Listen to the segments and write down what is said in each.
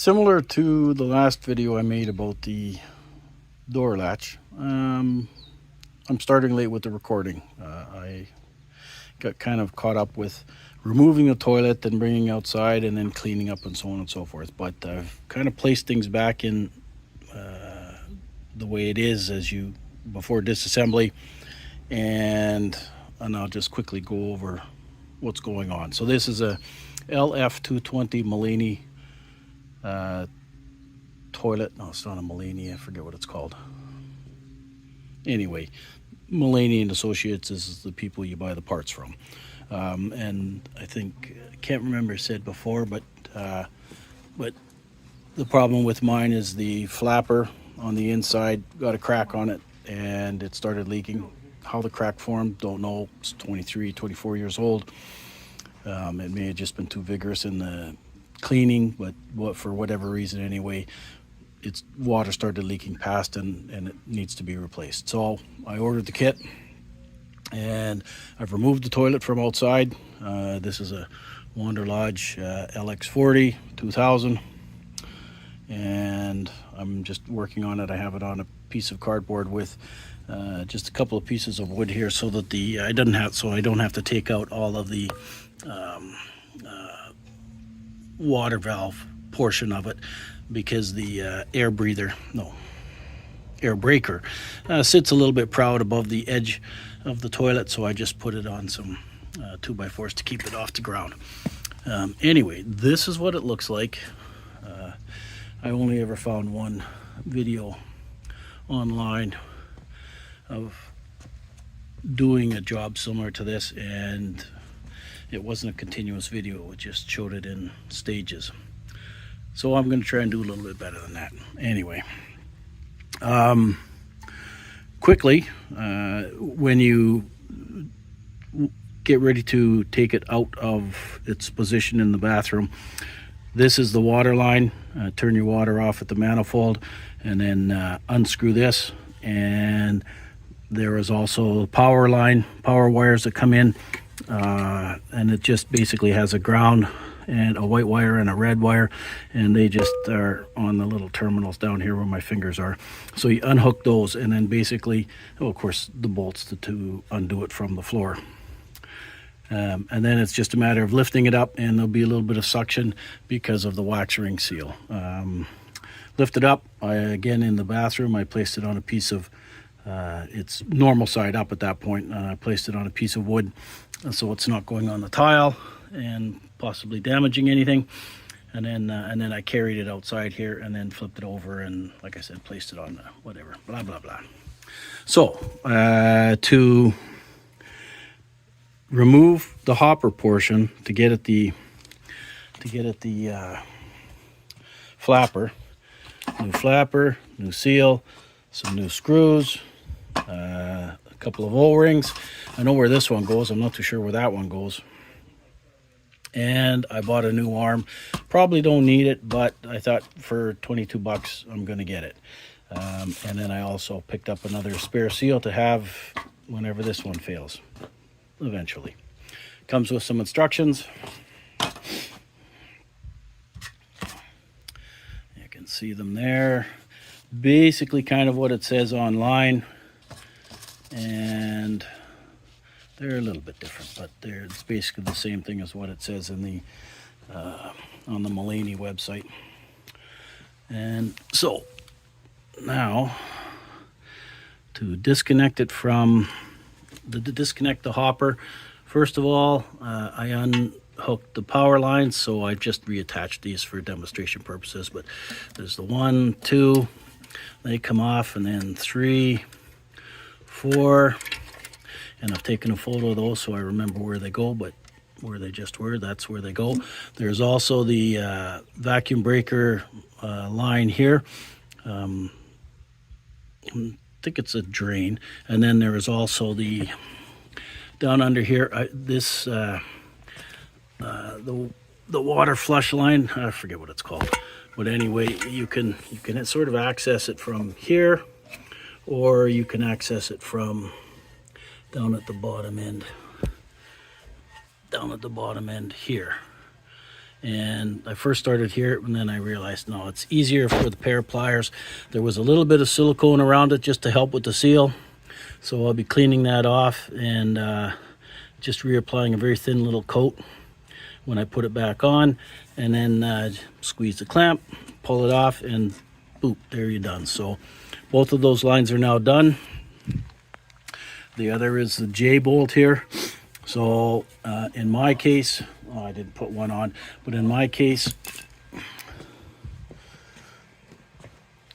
Similar to the last video I made about the door latch, I'm starting late with the recording. I got kind of caught up with removing the toilet and bringing outside and then cleaning up and so on and so forth. But I've kind of placed things back in the way it is before disassembly, and I'll just quickly go over what's going on. So this is a LF220 Mulaney toilet. No, it's not a Mulaney. I forget what it's called. Anyway, Mulaney and Associates is the people you buy the parts from. And I can't remember if I said before, but the problem with mine is the flapper on the inside got a crack on it and it started leaking. How the crack formed, don't know. It's 23, 24 years old. It may have just been too vigorous in the cleaning, but for whatever reason anyway, its water started leaking past and it needs to be replaced. So I ordered the kit and I've removed the toilet from outside. This is a Wanderlodge LX40 2000, and I'm just working on it. I have it on a piece of cardboard with just a couple of pieces of wood here so that I don't have to take out all of the water valve portion of it, because the air breaker sits a little bit proud above the edge of the toilet, so I just put it on some 2x4s to keep it off the ground. Anyway, this is what it looks like. I only ever found one video online of doing a job similar to this, and it wasn't a continuous video, it just showed it in stages. So I'm going to try and do a little bit better than that. Anyway, quickly, when you get ready to take it out of its position in the bathroom, this is the water line. Turn your water off at the manifold and then unscrew this. And there is also power wires that come in, and it just basically has a ground and a white wire and a red wire, and they just are on the little terminals down here where my fingers are. So you unhook those, and then basically, of course, the bolts to undo it from the floor. And then it's just a matter of lifting it up, and there'll be a little bit of suction because of the wax ring seal. Lift it up. Again, in the bathroom, I placed it on a piece of it's normal side up at that point. I placed it on a piece of wood so it's not going on the tile and possibly damaging anything. And then I carried it outside here and then flipped it over and, like I said, placed it on whatever, blah blah blah. So to remove the hopper portion, to get at the flapper, new flapper, new seal, some new screws, a couple of O-rings. I know where this one goes. I'm not too sure where that one goes. And I bought a new arm. Probably don't need it, but I thought for 22 bucks I'm gonna get it. And then I also picked up another spare seal to have whenever this one fails eventually. Comes with some instructions. You can see them there. Basically kind of what it says online, and they're a little bit different, but it's basically the same thing as what it says in the on the Mulaney website. And so now to disconnect it from disconnect the hopper, first of all, I unhooked the power lines, so I just reattached these for demonstration purposes. But there's the 1, 2, they come off, and then 3, 4, and I've taken a photo of those so I remember where they go, but where they just were, that's where they go. There's also the vacuum breaker line here. I think it's a drain, and then there is also the down under here, the water flush line. I forget what it's called, but anyway, you can sort of access it from here, or you can access it from down at the bottom end here. And I first started here, and then I realized, no, it's easier with a pair of pliers. There was a little bit of silicone around it just to help with the seal. So I'll be cleaning that off and just reapplying a very thin little coat when I put it back on. And then squeeze the clamp, pull it off, and boop, there you're done. So both of those lines are now done. The other is the J bolt here. So in my case, I didn't put one on, but in my case,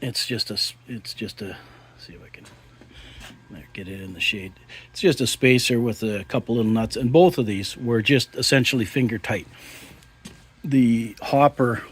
it's just a, see if I can get it in the shade. It's just a spacer with a couple little nuts, and both of these were just essentially finger tight. The hopper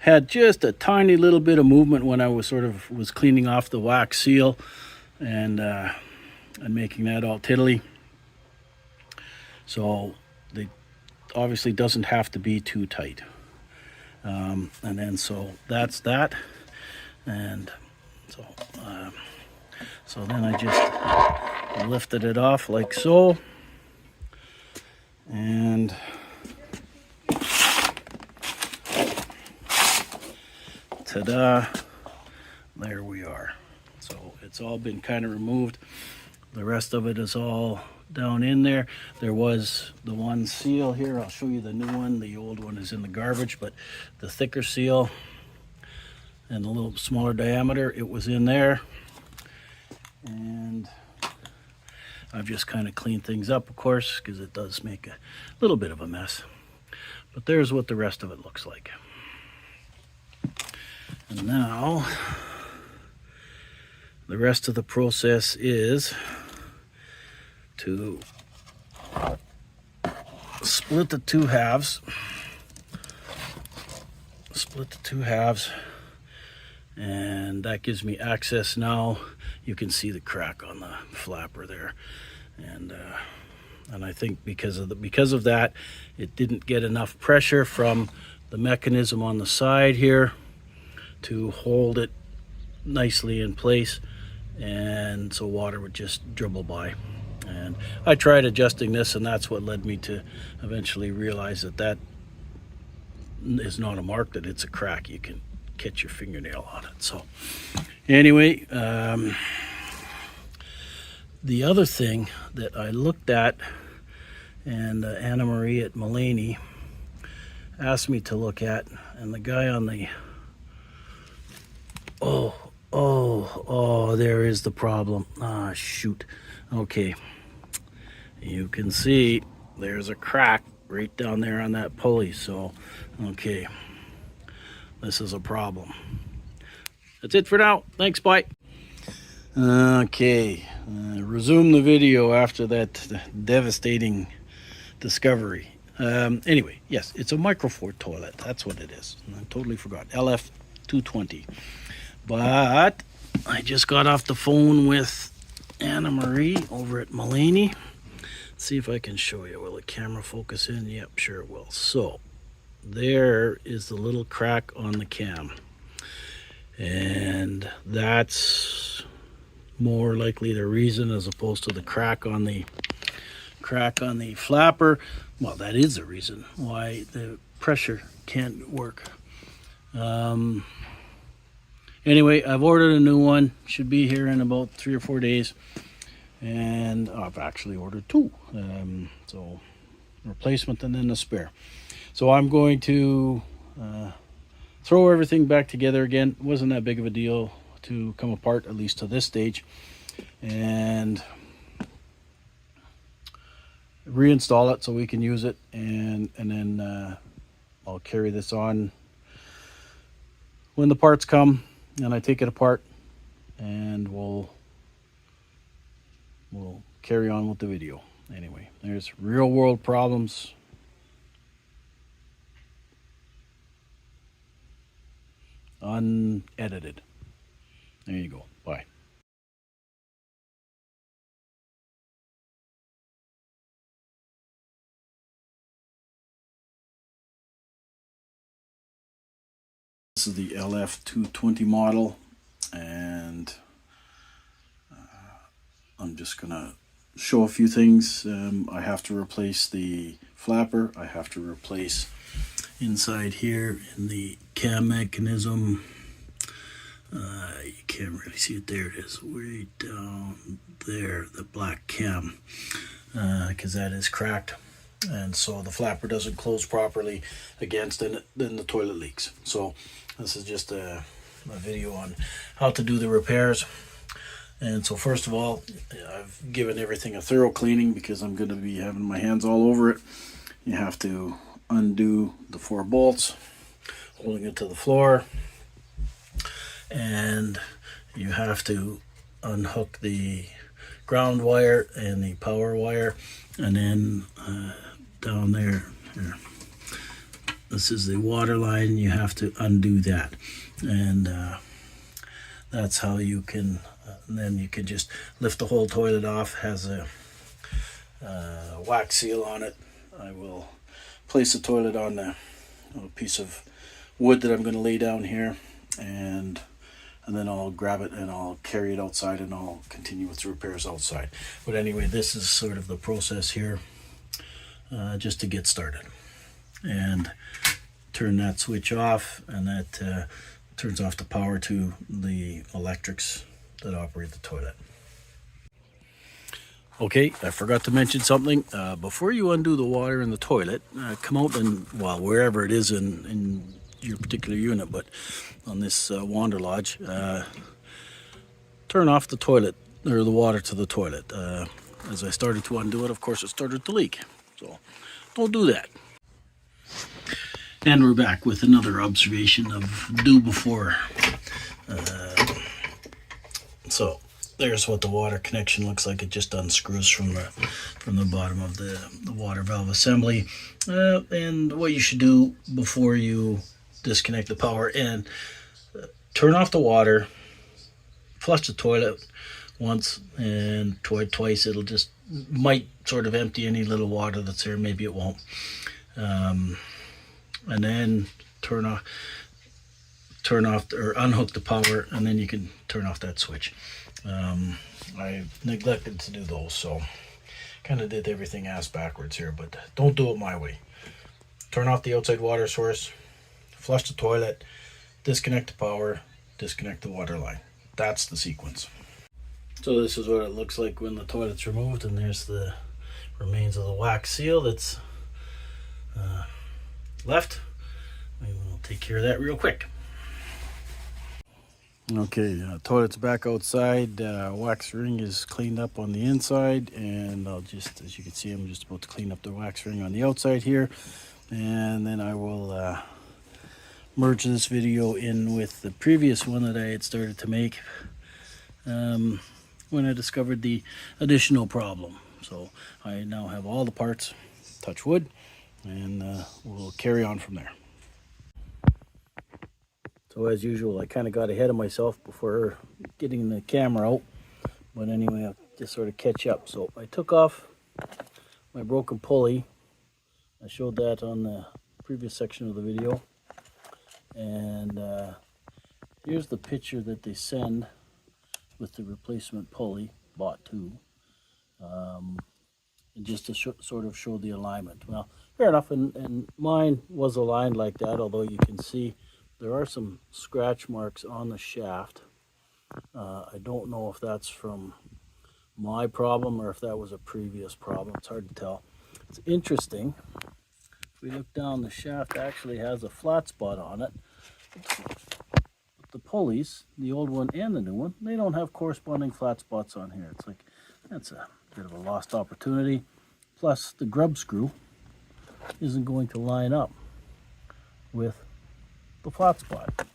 had just a tiny little bit of movement when I was cleaning off the wax seal and making that all tiddly. So they obviously doesn't have to be too tight. And then so that's that. And so then I just lifted it off like so. And ta-da, there we are. So it's all been kind of removed. The rest of it is all down in there. There was the one seal here. I'll show you the new one. The old one is in the garbage, but the thicker seal and the little smaller diameter, it was in there. And I've just kind of cleaned things up, of course, because it does make a little bit of a mess. But there's what the rest of it looks like. And now the rest of the process is to split the two halves. And that gives me access now. You can see the crack on the flapper there. And I think because of that, it didn't get enough pressure from the mechanism on the side here to hold it nicely in place, and so water would just dribble by. And I tried adjusting this, and that's what led me to eventually realize that is not a mark, that it's a crack. You can catch your fingernail on it. So anyway, the other thing that I looked at, and Anna Marie at Mulaney asked me to look at, and the guy on the there is the problem. Shoot. Okay, you can see there's a crack right down there on that pulley. So okay, this is a problem. That's it for now. Thanks, bye. Okay, resume the video after that devastating discovery. Anyway, yes, it's a Microphor toilet. That's what it is. I totally forgot. LF220. But I just got off the phone with Anna Marie over at Mulaney. See if I can show you. Will the camera focus in? Yep, sure it will. So there is the little crack on the cam, and that's more likely the reason, as opposed to the crack on the flapper. Well, that is the reason why the pressure can't work. Anyway, I've ordered a new one. Should be here in about 3 or 4 days. And I've actually ordered two. So replacement and then a spare. So I'm going to throw everything back together again. It wasn't that big of a deal to come apart, at least to this stage. And reinstall it so we can use it. And then I'll carry this on when the parts come. And I take it apart, and we'll carry on with the video. Anyway, there's real world problems. Unedited. There you go. Bye. This is the LF220 model, and I'm just gonna show a few things. I have to replace the flapper. I have to replace inside here in the cam mechanism. You can't really see it. There it is, way down there, the black cam, because that is cracked, and so the flapper doesn't close properly against, and then the toilet leaks. So this is just a video on how to do the repairs. And so first of all, I've given everything a thorough cleaning because I'm going to be having my hands all over it. You have to undo the 4 bolts holding it to the floor, and you have to unhook the ground wire and the power wire, and then down there, here, this is the water line. You have to undo that, and that's how you can and then you can just lift the whole toilet off. Has a wax seal on it. I will place the toilet on a piece of wood that I'm going to lay down here, and then I'll grab it and I'll carry it outside, and I'll continue with the repairs outside. But anyway, this is sort of the process here, just to get started. And turn that switch off, and that turns off the power to the electrics that operate the toilet. Okay, I forgot to mention something. Before you undo the water in the toilet, come out and, well, wherever it is in your particular unit, but on this Wanderlodge, turn off the toilet, or the water to the toilet. As I started to undo it, of course, it started to leak. So don't do that. And we're back with another observation of do before. So there's what the water connection looks like. It just unscrews from the bottom of the water valve assembly. And what you should do before you disconnect the power, and turn off the water, flush the toilet once, and twice. It'll just might sort of empty any little water that's there. Maybe it won't. And then turn off or unhook the power, and then you can turn off that switch. I neglected to do those, so kind of did everything ass backwards here, but don't do it my way. Turn off the outside water source, flush the toilet, disconnect the power, disconnect the water line. That's the sequence. So this is what it looks like when the toilet's removed, and there's the remains of the wax seal that's left. We will take care of that real quick. Okay, toilet's back outside. Wax ring is cleaned up on the inside, and I'll just, as you can see, I'm just about to clean up the wax ring on the outside here, and then I will merge this video in with the previous one that I had started to make when I discovered the additional problem. So I now have all the parts, touch wood, and we'll carry on from there. So as usual, I kind of got ahead of myself before getting the camera out, but anyway, I'll just sort of catch up. So I took off my broken pulley. I showed that on the previous section of the video, and here's the picture that they send with the replacement pulley, bought two, and just to sort of show the alignment. Well, fair enough, and mine was aligned like that, although you can see there are some scratch marks on the shaft. I don't know if that's from my problem or if that was a previous problem. It's hard to tell. It's interesting. If we look down, the shaft actually has a flat spot on it. But the pulleys, the old one and the new one, they don't have corresponding flat spots on here. It's like, that's a bit of a lost opportunity. Plus, the grub screw isn't going to line up with the flat spot.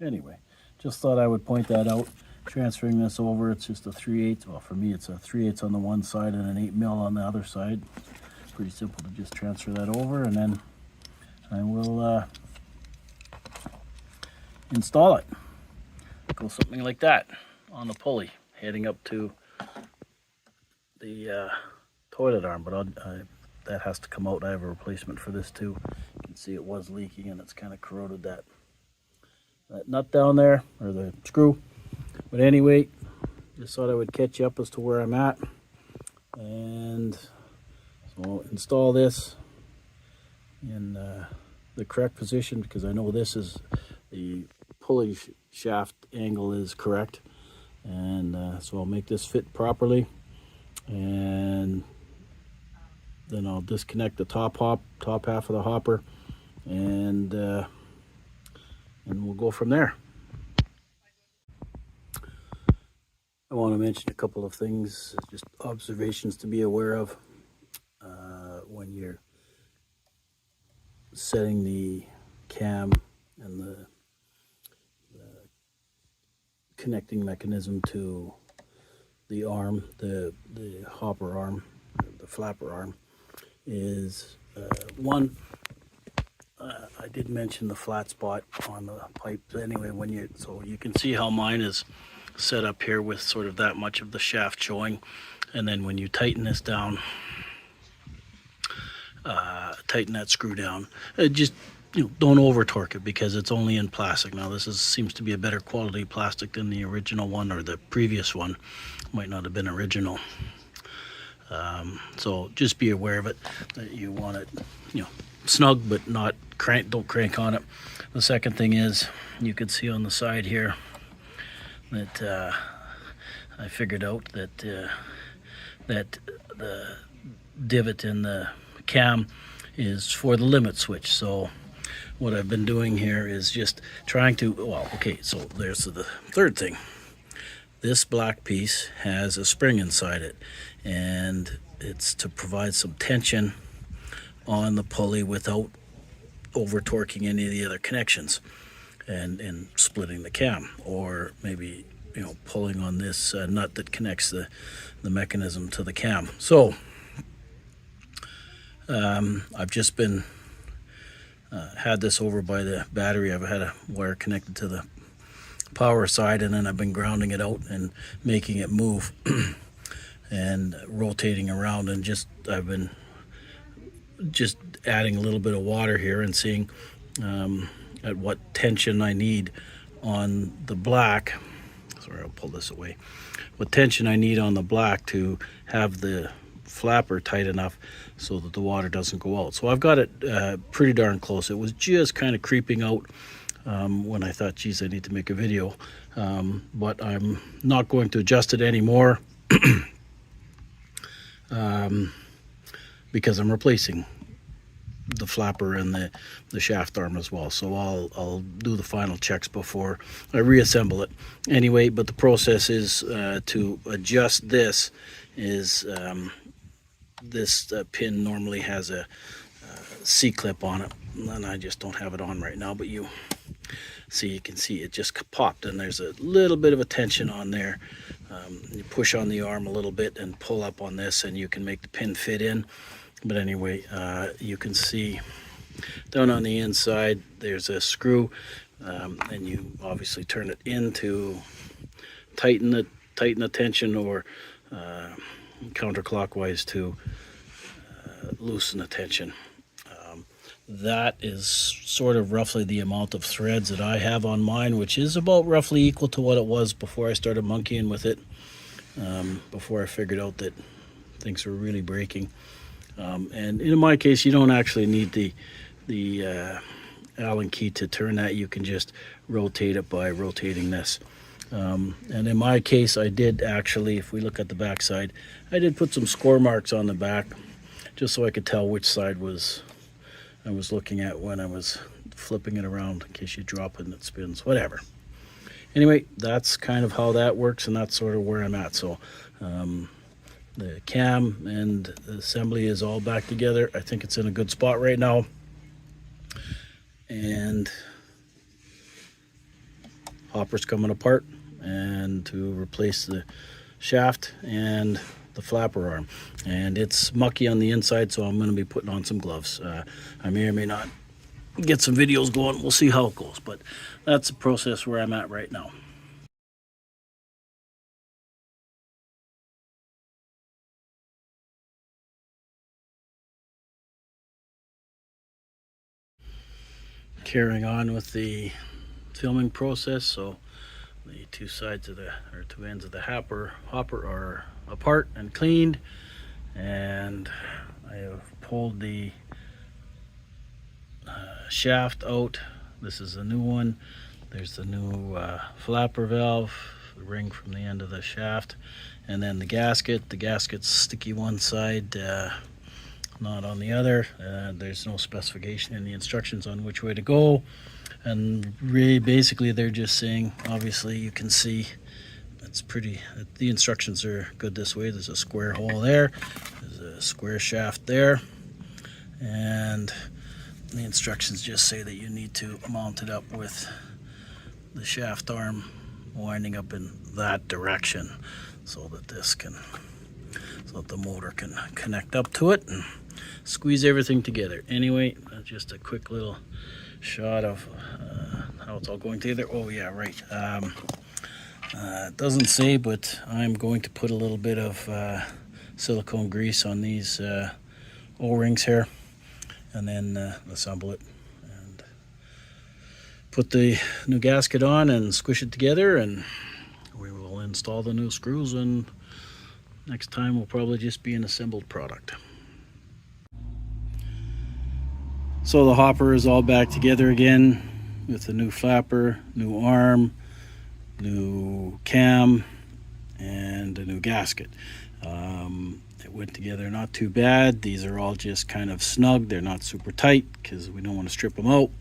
Anyway, just thought I would point that out. Transferring this over, it's just a 3/8. Well, for me, it's a 3/8 on the one side and an 8 mil on the other side. Pretty simple to just transfer that over, and then I will install it. Go something like that on the pulley, heading up to the toilet arm. But that has to come out. I have a replacement for this too. You can see it was leaking, and it's kind of corroded that nut down there, or the screw. But anyway, just thought I would catch you up as to where I'm at. And so I'll install this in the correct position, because I know this is the pulley shaft angle is correct. And so I'll make this fit properly, and then I'll disconnect the top half of the hopper, and we'll go from there. I want to mention a couple of things, just observations to be aware of when you're setting the cam and the connecting mechanism to the arm, the hopper arm, the flapper arm, is one. I did mention the flat spot on the pipe. Anyway, so you can see how mine is set up here with sort of that much of the shaft showing, and then when you tighten this down, tighten that screw down. Just don't over torque it, because it's only in plastic. Now this seems to be a better quality plastic than the original one, or the previous one might not have been original. So just be aware of it, that you want it snug, but not don't crank on it. The second thing is, you can see on the side here that I figured out that that the divot in the cam is for the limit switch. So what I've been doing here is just trying to, so there's the third thing. This black piece has a spring inside it, and it's to provide some tension on the pulley without over torquing any of the other connections and splitting the cam, or maybe pulling on this nut that connects the mechanism to the cam. So I've just been had this over by the battery. I've had a wire connected to the power side, and then I've been grounding it out and making it move and rotating around, and I've been just adding a little bit of water here and seeing at what tension I need on the black. Sorry, I'll pull this away. What tension I need on the black to have the flapper tight enough so that the water doesn't go out. So I've got it pretty darn close. It was just kind of creeping out when I thought, geez, I need to make a video. But I'm not going to adjust it anymore because I'm replacing the flapper and the shaft arm as well. So I'll do the final checks before I reassemble it. Anyway, but the process is to adjust this is this pin normally has a C-clip on it, and I just don't have it on right now, but you can see it just popped, and there's a little bit of a tension on there. You push on the arm a little bit and pull up on this, and you can make the pin fit in. But anyway, you can see down on the inside there's a screw, and you obviously turn it in to tighten the tension, or counterclockwise to loosen the tension. That is sort of roughly the amount of threads that I have on mine, which is about roughly equal to what it was before I started monkeying with it, before I figured out that things were really breaking. And in my case, you don't actually need the Allen key to turn that. You can just rotate it by rotating this. And in my case, I did actually, if we look at the back side, I did put some score marks on the back, just so I could tell which side I was looking at when I was flipping it around, in case you drop it and it spins, whatever. Anyway, that's kind of how that works, and that's sort of where I'm at. So the cam and the assembly is all back together. I think it's in a good spot right now. And hopper's coming apart, and to replace the shaft and the flapper arm, and it's mucky on the inside, so I'm going to be putting on some gloves. I may or may not get some videos going. We'll see how it goes, but that's the process where I'm at right now. Carrying on with the filming process, so The two sides of the, or two ends of the hopper are apart and cleaned, and I have pulled the shaft out. This is a new one. There's the new flapper valve, the ring from the end of the shaft, and then the gasket. The gasket's sticky one side, not on the other. There's no specification in the instructions on which way to go, and really basically they're just saying, obviously you can see it's pretty, the instructions are good this way. There's a square hole there, there's a square shaft there, and the instructions just say that you need to mount it up with the shaft arm winding up in that direction, so that the motor can connect up to it and squeeze everything together. Anyway, just a quick little shot of how it's all going together. Oh yeah, right. It doesn't say, but I'm going to put a little bit of silicone grease on these O-rings here, and then assemble it and put the new gasket on and squish it together, and we will install the new screws, and next time will probably just be an assembled product. So the hopper is all back together again with the new flapper, new arm, new cam, and a new gasket. It went together not too bad. These are all just kind of snug. They're not super tight because we don't want to strip them out.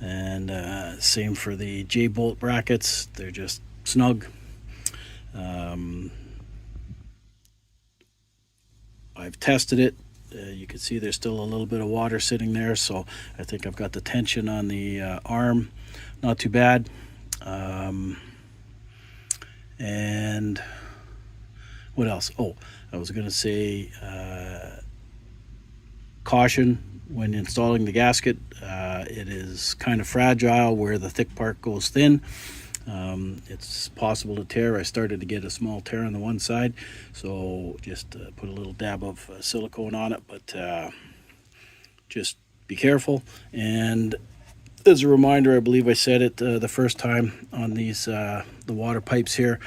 And same for the J-bolt brackets. They're just snug. I've tested it. You can see there's still a little bit of water sitting there, so I think I've got the tension on the arm not too bad. And what else? Oh, I was going to say caution when installing the gasket. It is kind of fragile where the thick part goes thin. It's possible to tear. I started to get a small tear on the one side, so just put a little dab of silicone on it, but just be careful. And as a reminder, I believe I said it the first time on these the water pipes here,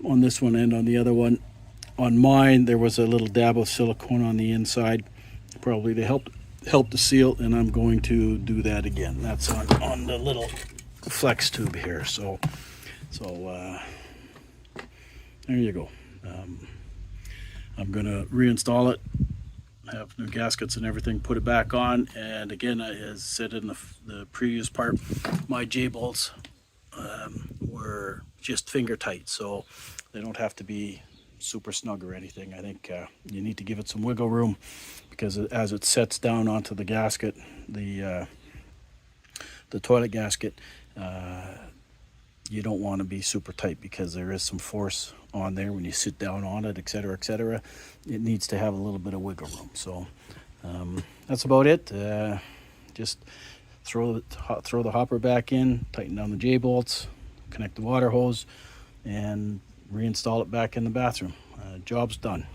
on this one and on the other one. On mine, there was a little dab of silicone on the inside, probably to help the seal, and I'm going to do that again. That's on the little flex tube here. So there you go. I'm gonna reinstall it, have new gaskets and everything, put it back on. And again, as said in the previous part, my J-bolts were just finger tight, so they don't have to be super snug or anything. I think you need to give it some wiggle room, because as it sets down onto the gasket, the toilet gasket, you don't want to be super tight, because there is some force on there when you sit down on it, etc., etc. It needs to have a little bit of wiggle room. So that's about it. Just throw the hopper back in, tighten down the J-bolts, connect the water hose, and reinstall it back in the bathroom. Job's done.